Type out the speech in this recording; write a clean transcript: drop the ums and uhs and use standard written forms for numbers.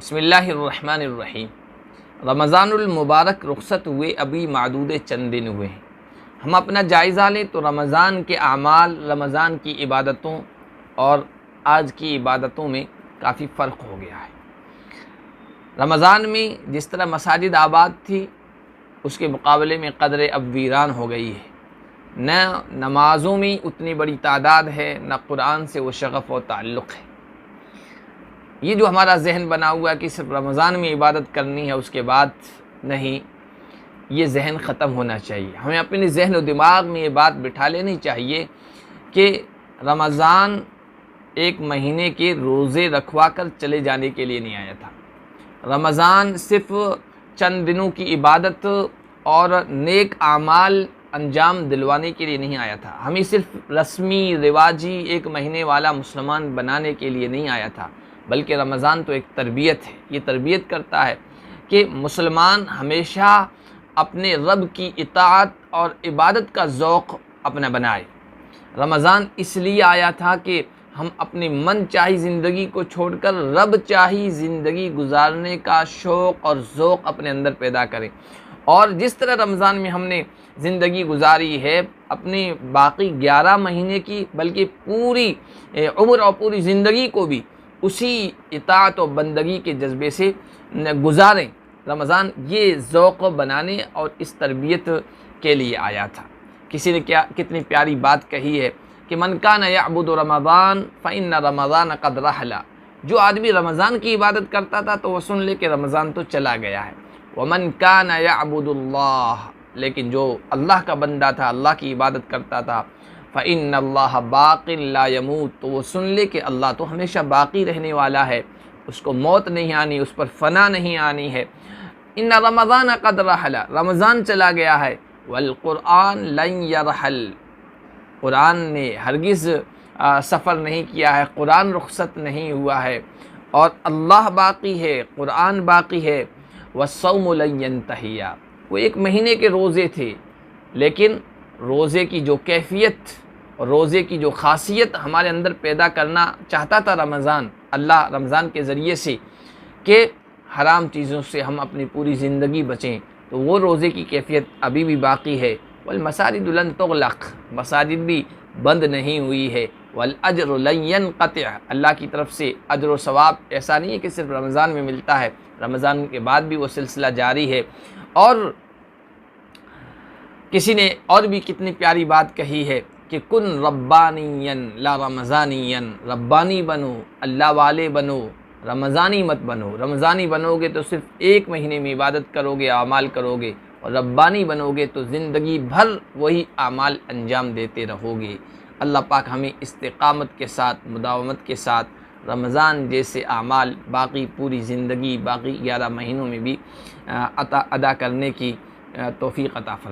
बिस्मिल्लाहिर्रहमानिर्रहीम। रमज़ानुल मुबारक रुख़्सत हुए अभी मादूद चंद दिन हुए हैं। हम अपना जायज़ा लें तो रमज़ान के आमाल, रमज़ान की इबादतों और आज की इबादतों में काफ़ी फ़र्क हो गया है। रमज़ान में जिस तरह मसाजिद आबाद थी, उसके मुकाबले में क़द्र अब वीरान हो गई है। न नमाज़ों में उतनी बड़ी तादाद है, न कुरान से वो शग़फ़ व ताल्लुक़ है। ये जो हमारा जहन बना हुआ है कि सिर्फ रमज़ान में इबादत करनी है, उसके बाद नहीं, ये जहन ख़त्म होना चाहिए। हमें अपने जहन और दिमाग में ये बात बिठा लेनी चाहिए कि रमज़ान एक महीने के रोज़े रखवा कर चले जाने के लिए नहीं आया था। रमज़ान सिर्फ चंद दिनों की इबादत और नेक आमाल अंजाम दिलवाने के लिए नहीं आया था। हमें सिर्फ रस्मी रिवाजी एक महीने वाला मुसलमान बनाने के लिए नहीं आया था, बल्कि रमज़ान तो एक तरबियत है। ये तरबियत करता है कि मुसलमान हमेशा अपने रब की इताअत और इबादत का ज़ौक़ अपना बनाए। रमज़ान इसलिए आया था कि हम अपनी मन चाही ज़िंदगी को छोड़कर रब चाही ज़िंदगी गुजारने का शौक़ और ज़ौक़ अपने अंदर पैदा करें। और जिस तरह रमज़ान में हमने ज़िंदगी गुजारी है, अपनी बाकी 11 महीने की, बल्कि पूरी उम्र और पूरी ज़िंदगी को भी उसी इताअत और बंदगी के जज्बे से गुजारें। रमज़ान ये ज़ौक़ बनाने और इस तरबियत के लिए आया था। किसी ने कितनी प्यारी बात कही है कि मन कान यअबुदु रमज़ान फ़इन्न रमज़ान क़द रहला। जो आदमी रमज़ान की इबादत करता था तो वह सुन ले कि रमज़ान तो चला गया है। वमन कान यअबुदुल्लाह, लेकिन जो अल्लाह का बंदा था, अल्लाह की इबादत करता था, फ़इन्नल्लाह बाक़िन ला यमूत, तो वो सुन ले कि अल्लाह तो हमेशा बाक़ी रहने वाला है, उसको मौत नहीं आनी, उस पर फ़ना नहीं आनी है। इन्ना रमज़ान क़द रहला, रमज़ान चला गया है। वल क़ुरआन लन यरहल, कुरान ने हरगिज़ सफ़र नहीं किया है, कुरान रुख़सत नहीं हुआ है, और अल्लाह बाक़ी है, कुरान बाक़ी है। वस्सौमु लन यंतहिया, वो एक महीने के रोज़े थे, लेकिन रोज़े की जो कैफ़ियत और रोज़े की जो ख़ासियत हमारे अंदर पैदा करना चाहता था रमज़ान, अल्लाह रमज़ान के ज़रिए से, कि हराम चीज़ों से हम अपनी पूरी ज़िंदगी बचें, तो वो रोज़े की कैफ़ियत अभी भी बाक़ी है। वल मसाजिद लन तुग़लक़, मसाजिद भी बंद नहीं हुई है। वल अज्र लन यनक़ति, अल्लाह की तरफ से अज्र व सवाब ऐसा नहीं है कि सिर्फ रमज़ान में मिलता है, रमज़ान के बाद भी वो सिलसिला जारी है। और किसी ने और भी कितनी प्यारी बात कही है कि कुन रब्बानियन ला रमज़ानियन, रब्बानी बनो, अल्लाह वाले बनो, रमज़ानी मत बनो। रमज़ानी बनोगे तो सिर्फ एक महीने में इबादत करोगे, आमाल करोगे, और रब्बानी बनोगे तो ज़िंदगी भर वही आमाल अंजाम देते रहोगे। अल्लाह पाक हमें इस्तिक़ामत के साथ, मुदावमत के साथ रमज़ान जैसे आमाल बाकी पूरी ज़िंदगी, बाकी 11 महीनों में भी अदा करने की तौफ़ीक़ अता फरमाए।